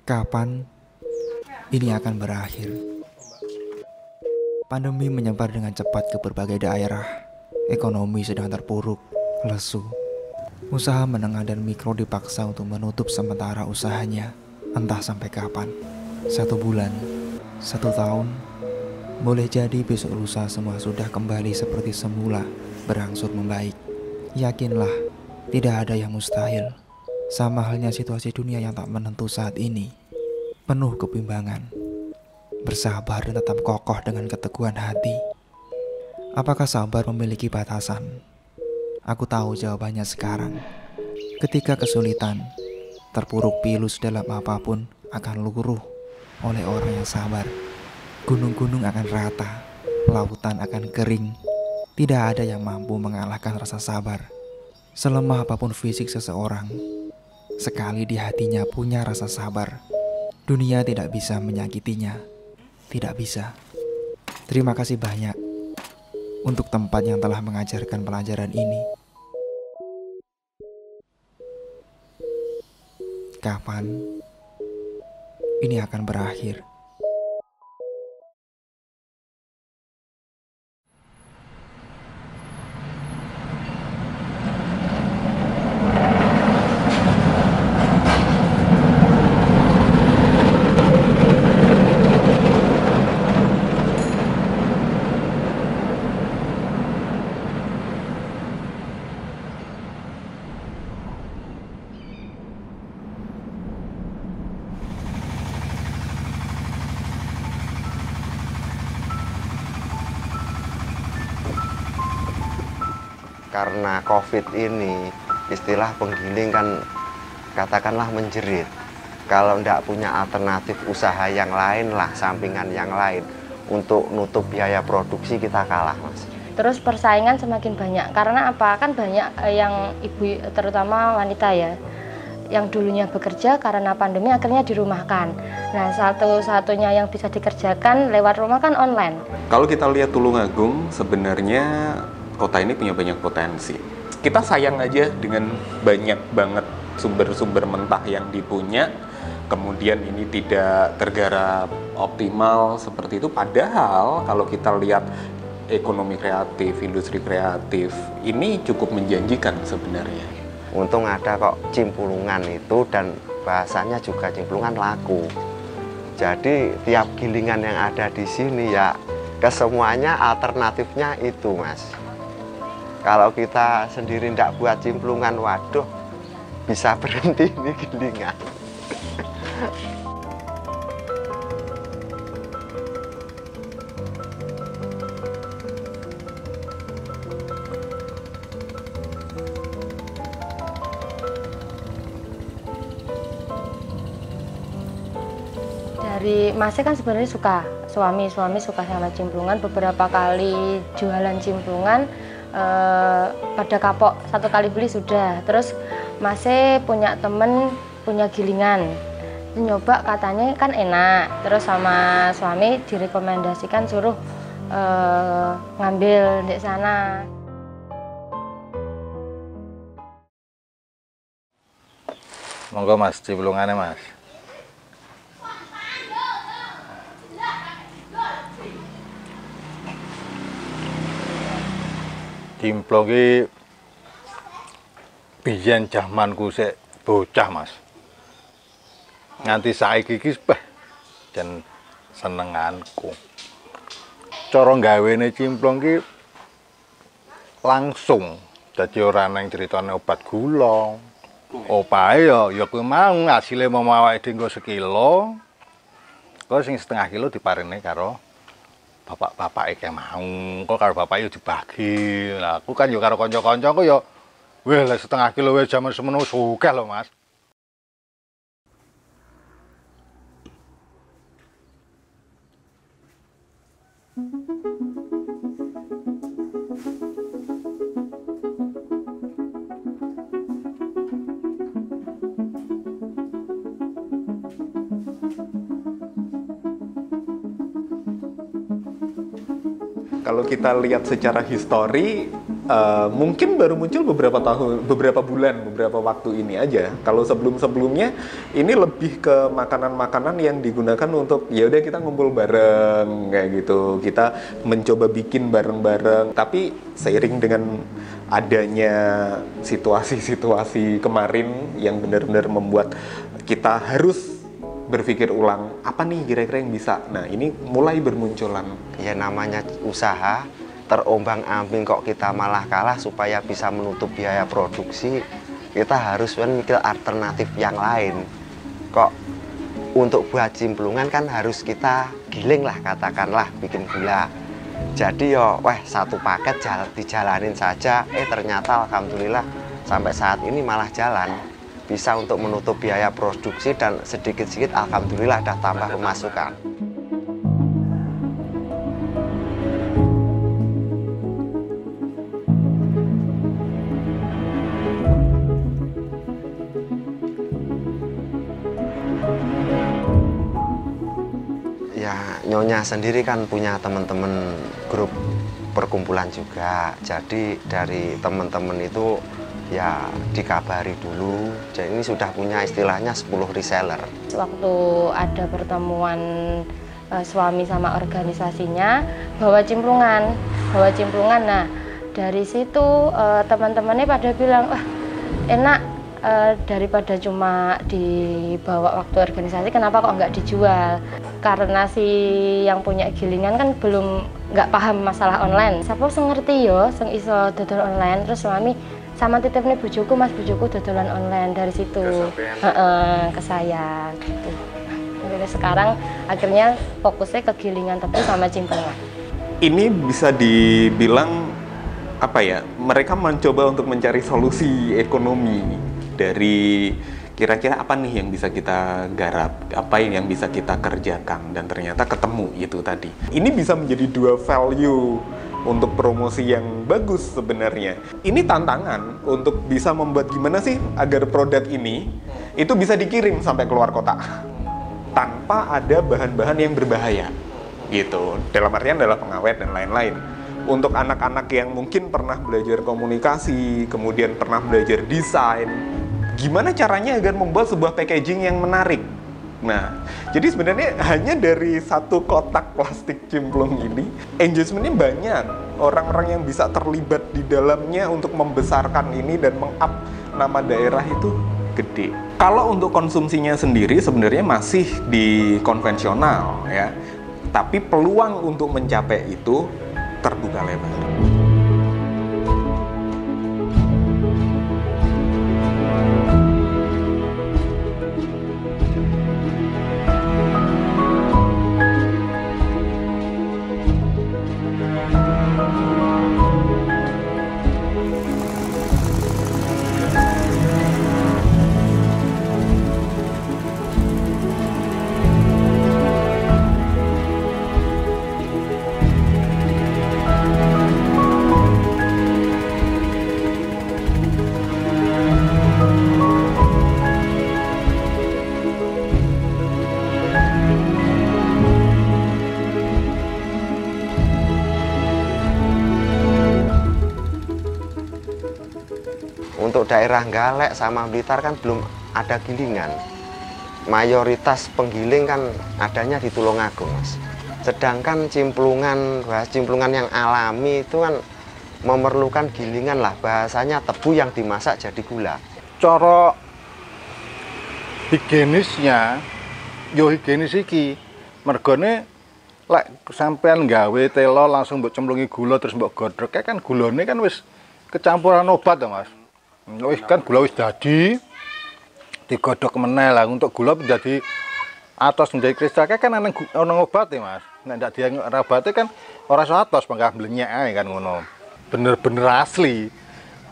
Kapan ini akan berakhir? Pandemi menyebar dengan cepat ke berbagai daerah. Ekonomi sedang terpuruk, lesu. Usaha menengah dan mikro dipaksa untuk menutup sementara usahanya. Entah sampai kapan. 1 bulan, 1 tahun. Boleh jadi besok lusa semua sudah kembali seperti semula, berangsur membaik. Yakinlah, tidak ada yang mustahil. Sama halnya situasi dunia yang tak menentu saat ini, penuh kebimbangan. Bersabar dan tetap kokoh dengan keteguhan hati. Apakah sabar memiliki batasan? Aku tahu jawabannya sekarang. Ketika kesulitan, terpuruk pilu dalam apapun akan luruh oleh orang yang sabar. Gunung-gunung akan rata, lautan akan kering. Tidak ada yang mampu mengalahkan rasa sabar. Selemah apapun fisik seseorang, sekali di hatinya punya rasa sabar, dunia tidak bisa menyakitinya. Tidak bisa. Terima kasih banyak untuk tempat yang telah mengajarkan pelajaran ini. Kapan ini akan berakhir? Karena COVID ini, istilah penggiling kan katakanlah menjerit. Kalau tidak punya alternatif usaha yang lain lah, sampingan yang lain, untuk nutup biaya produksi kita kalah, Mas. Terus persaingan semakin banyak, karena apa? Kan banyak yang ibu, terutama wanita ya, yang dulunya bekerja karena pandemi akhirnya dirumahkan. Nah, satu-satunya yang bisa dikerjakan lewat rumah kan online. Kalau kita lihat Tulungagung, sebenarnya kota ini punya banyak potensi. Kita sayang aja dengan banyak banget sumber-sumber mentah yang dipunya, kemudian ini tidak tergarap optimal seperti itu. Padahal kalau kita lihat ekonomi kreatif, industri kreatif, ini cukup menjanjikan sebenarnya. Untung ada kok Cimpulungan itu, dan bahasanya juga Cimpulungan laku. Jadi tiap gilingan yang ada di sini ya kesemuanya alternatifnya itu, Mas. Kalau kita sendiri tidak buat Cimpulungan, waduh, bisa berhenti ini gilingan. Dari Masnya kan sebenarnya suami suka sama Cimpulungan. Beberapa kali jualan Cimpulungan pada kapok, 1 kali beli sudah. Terus Masnya punya temen punya gilingan, nyoba katanya kan enak. Terus sama suami direkomendasikan suruh ngambil di sana. Monggo Mas, Cimpulungannya Mas. Cimplung ki biyen jamanku sik bocah, Mas. Nganti saiki ki jan senenganku. Cara gawene cimplung ki langsung. Dadi ora nang critane obat gula. Opahe ya kuwi mau ngasile mau awake dhewe nggo sekilo. Kok sing 1/2 kilo diparene karo bapak-bapak iki mau, kok karo bapak yo dibagi. Lah aku kan yo karo kanca-kancaku yo weh 1/2 kilo wis jaman semono sugih lho, Mas. Kalau kita lihat secara histori, mungkin baru muncul beberapa tahun, beberapa bulan, beberapa waktu ini aja. Kalau sebelum-sebelumnya ini lebih ke makanan-makanan yang digunakan untuk ya udah kita ngumpul bareng kayak gitu. Kita mencoba bikin bareng-bareng. Tapi seiring dengan adanya situasi-situasi kemarin yang benar-benar membuat kita harus berpikir ulang apa nih kira-kira yang bisa. Nah, ini mulai bermunculan. Ya namanya usaha terombang-ambing kok kita malah kalah. Supaya bisa menutup biaya produksi, kita harus mikir alternatif yang lain. Kok untuk buat cimplungan kan harus kita giling lah, katakanlah bikin gula. Jadi yo satu paket dijalanin saja. Ternyata alhamdulillah sampai saat ini malah jalan, bisa untuk menutup biaya produksi dan sedikit-sedikit alhamdulillah ada tambah pemasukan. Ya, Nyonya sendiri kan punya teman-teman grup perkumpulan juga. Jadi dari teman-teman itu ya dikabari dulu. Jadi ini sudah punya istilahnya 10 reseller. Waktu ada pertemuan suami sama organisasinya bawa cimplungan. Nah, dari situ teman-temannya pada bilang, wah enak. Daripada cuma dibawa waktu organisasi, kenapa kok nggak dijual? Karena si yang punya gilingan kan nggak paham masalah online. Siapa sing ngerti yo, sing iso dodol online. Terus suami sama titip nih bujuku, mas bujuku dodolan online. Dari situ ke saya gitu. Jadi sekarang akhirnya fokusnya ke gilingan tebu sama cimplungan. Ini bisa dibilang apa ya? Mereka mencoba untuk mencari solusi ekonomi dari kira-kira apa nih yang bisa kita garap, apa yang bisa kita kerjakan, dan ternyata ketemu itu tadi. Ini bisa menjadi dua value untuk promosi yang bagus sebenarnya. Ini tantangan untuk bisa membuat gimana sih agar produk ini itu bisa dikirim sampai keluar kota tanpa ada bahan-bahan yang berbahaya gitu. Dalam artian adalah pengawet dan lain-lain. Untuk anak-anak yang mungkin pernah belajar komunikasi, kemudian pernah belajar desain, gimana caranya agar membuat sebuah packaging yang menarik. Nah, jadi sebenarnya hanya dari satu kotak plastik cimplung ini, engagementnya banyak. Orang-orang yang bisa terlibat di dalamnya untuk membesarkan ini dan meng-up nama daerah itu gede. Kalau untuk konsumsinya sendiri sebenarnya masih di konvensional ya, tapi peluang untuk mencapai itu terbuka lebar. Untuk daerah Galek sama Blitar kan belum ada gilingan. Mayoritas penggiling kan adanya di Tulungagung, Mas. Sedangkan cimplungan yang alami itu kan memerlukan gilingan lah, bahasanya tebu yang dimasak jadi gula. Cara higienisnya, yo higienis iki. Mergone lek sampean gawe telo langsung mbok cemplungi gula terus mbok godhog, kan gulane kan wis kecampuran obat to, Mas. Wis kan gula wis dadi digodhog meneh lah. Untuk gula menjadi atos menjadi kristal kan ana obat ya, Mas. Nek ndak diobate kan ora iso atos, mangga blenyek ae kan ngono. Bener-bener asli.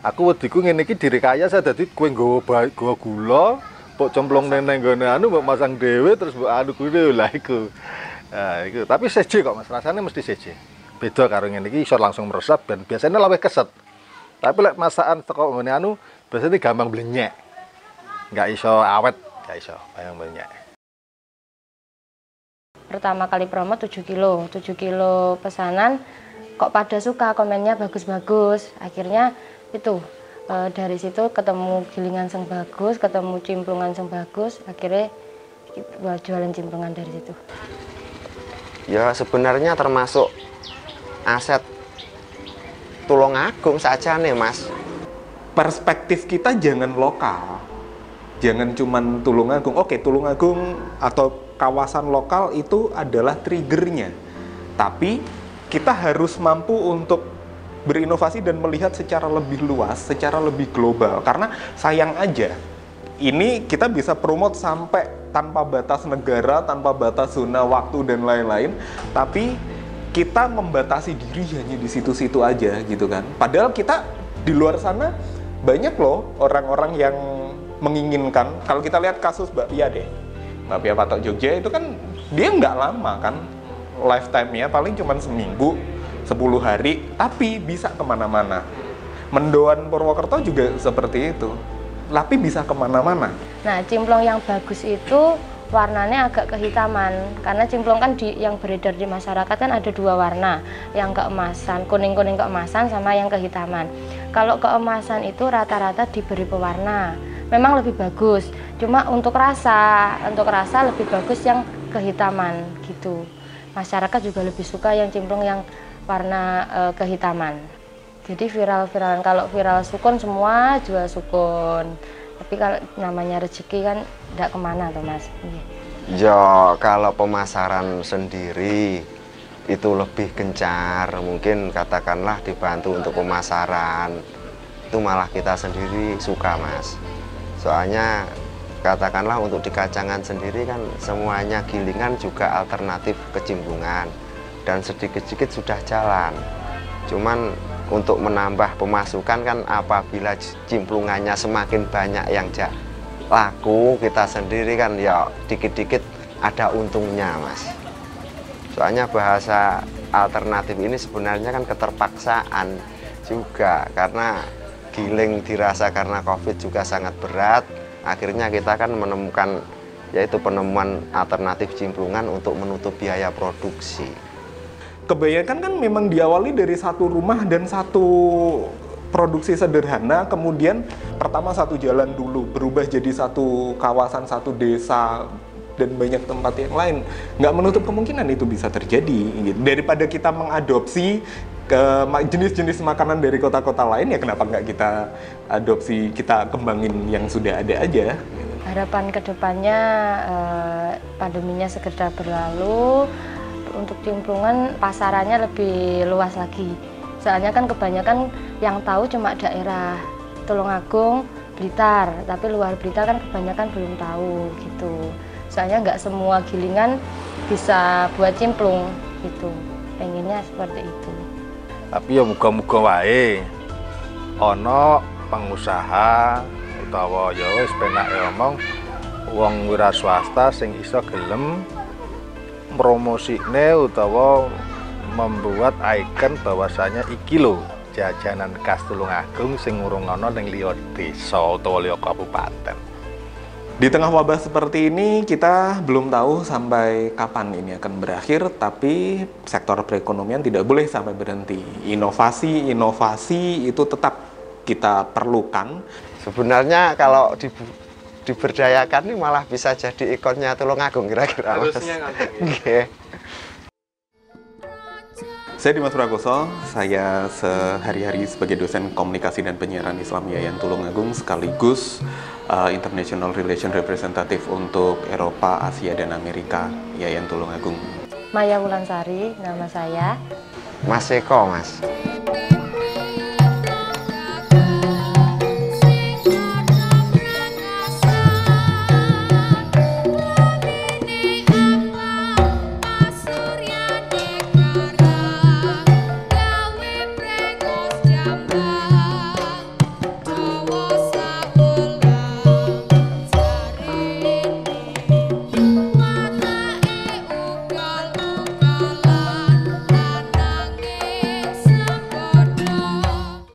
Aku wediku ngene iki direkayasa dadi kowe nggawa gula, mbok cemplung nang nggone anu mbok masang dhewe terus mbok anu kuwi lha iku. Nah, iku tapi seje kok, Mas. Rasane mesti seje. Beda karo ngene iki iso langsung meresap dan biasanya luwih keset. Tapi lek masakan teko ngene anu biasanya gampang blenyek. Enggak iso awet, enggak iso bayang blenyek. Pertama kali promo 7 kilo pesanan kok pada suka, komennya bagus-bagus. Akhirnya itu dari situ ketemu gilingan yang bagus, ketemu cimplungan yang bagus, akhirnya buat jualan cimplungan dari situ. Ya sebenarnya termasuk aset Tulungagung saja nih Mas. Perspektif kita jangan lokal, jangan cuman Tulungagung. Oke, Tulungagung atau kawasan lokal itu adalah triggernya, tapi kita harus mampu untuk berinovasi dan melihat secara lebih luas, secara lebih global. Karena sayang aja, ini kita bisa promote sampai tanpa batas negara, tanpa batas zona waktu dan lain-lain, tapi kita membatasi diri hanya di situ-situ aja gitu kan. Padahal kita di luar sana banyak loh orang-orang yang menginginkan. Kalau kita lihat kasus Mbak Pia deh, Mbak Pia Patok Jogja itu kan dia nggak lama kan, lifetime-nya paling cuma seminggu, 10 hari, tapi bisa kemana-mana. Mendoan Purwokerto juga seperti itu, tapi bisa kemana-mana. Nah, cimplung yang bagus itu warnanya agak kehitaman, karena cimplung kan yang beredar di masyarakat kan ada 2 warna, yang keemasan, kuning-kuning keemasan sama yang kehitaman. Kalau keemasan itu rata-rata diberi pewarna, memang lebih bagus, cuma untuk rasa lebih bagus yang kehitaman gitu. Masyarakat juga lebih suka yang cimplung yang warna kehitaman. Jadi viral-viralan, kalau viral sukun semua jual sukun. Tapi kalau namanya rezeki kan tidak kemana tuh Mas. Ya kalau pemasaran sendiri itu lebih gencar, mungkin katakanlah dibantu untuk pemasaran, itu malah kita sendiri suka Mas. Soalnya katakanlah untuk di Kacangan sendiri kan semuanya gilingan juga alternatif kecimplungan, dan sedikit-sedikit sudah jalan. Cuman untuk menambah pemasukan kan apabila cimplungannya semakin banyak yang laku, kita sendiri kan ya dikit-dikit ada untungnya Mas. Soalnya bahasa alternatif ini sebenarnya kan keterpaksaan juga, karena giling dirasa karena COVID juga sangat berat. Akhirnya kita kan menemukan yaitu penemuan alternatif cimplungan untuk menutup biaya produksi. Kebanyakan kan memang diawali dari satu rumah dan satu produksi sederhana, kemudian pertama satu jalan dulu, berubah jadi satu kawasan, satu desa, dan banyak tempat yang lain. Nggak menutup kemungkinan itu bisa terjadi. Gitu. Daripada kita mengadopsi ke jenis-jenis makanan dari kota-kota lain, ya kenapa nggak kita adopsi, kita kembangin yang sudah ada aja. Harapan kedepannya pandeminya segera berlalu, untuk cimplungan pasarannya lebih luas lagi. Soalnya kan kebanyakan yang tahu cuma daerah Tulungagung, Blitar, tapi luar Blitar kan kebanyakan belum tahu gitu. Soalnya nggak semua gilingan bisa buat cimplung gitu. Pengennya seperti itu. Tapi ya muga-muga wae ana pengusaha utawa ya wis penake omong wong wira swasta sing iso gelem promosine utawa membuat ikon bahwasanya iki lho jajanan khas Tulungagung sing urung ana ning liya desa utawa liya kabupaten. Di tengah wabah seperti ini kita belum tahu sampai kapan ini akan berakhir, tapi sektor perekonomian tidak boleh sampai berhenti. Inovasi itu tetap kita perlukan. Sebenarnya kalau diberdayakan ini malah bisa jadi ikonnya Tulungagung kira-kira Mas. Harusnya kan. Okay. Saya Dimas Prakoso, saya sehari-hari sebagai dosen komunikasi dan penyiaran Islam Yayan Tulungagung, sekaligus International Relation Representative untuk Eropa, Asia, dan Amerika Yayan Tulungagung. Maya Wulansari nama saya. Mas Eko Mas.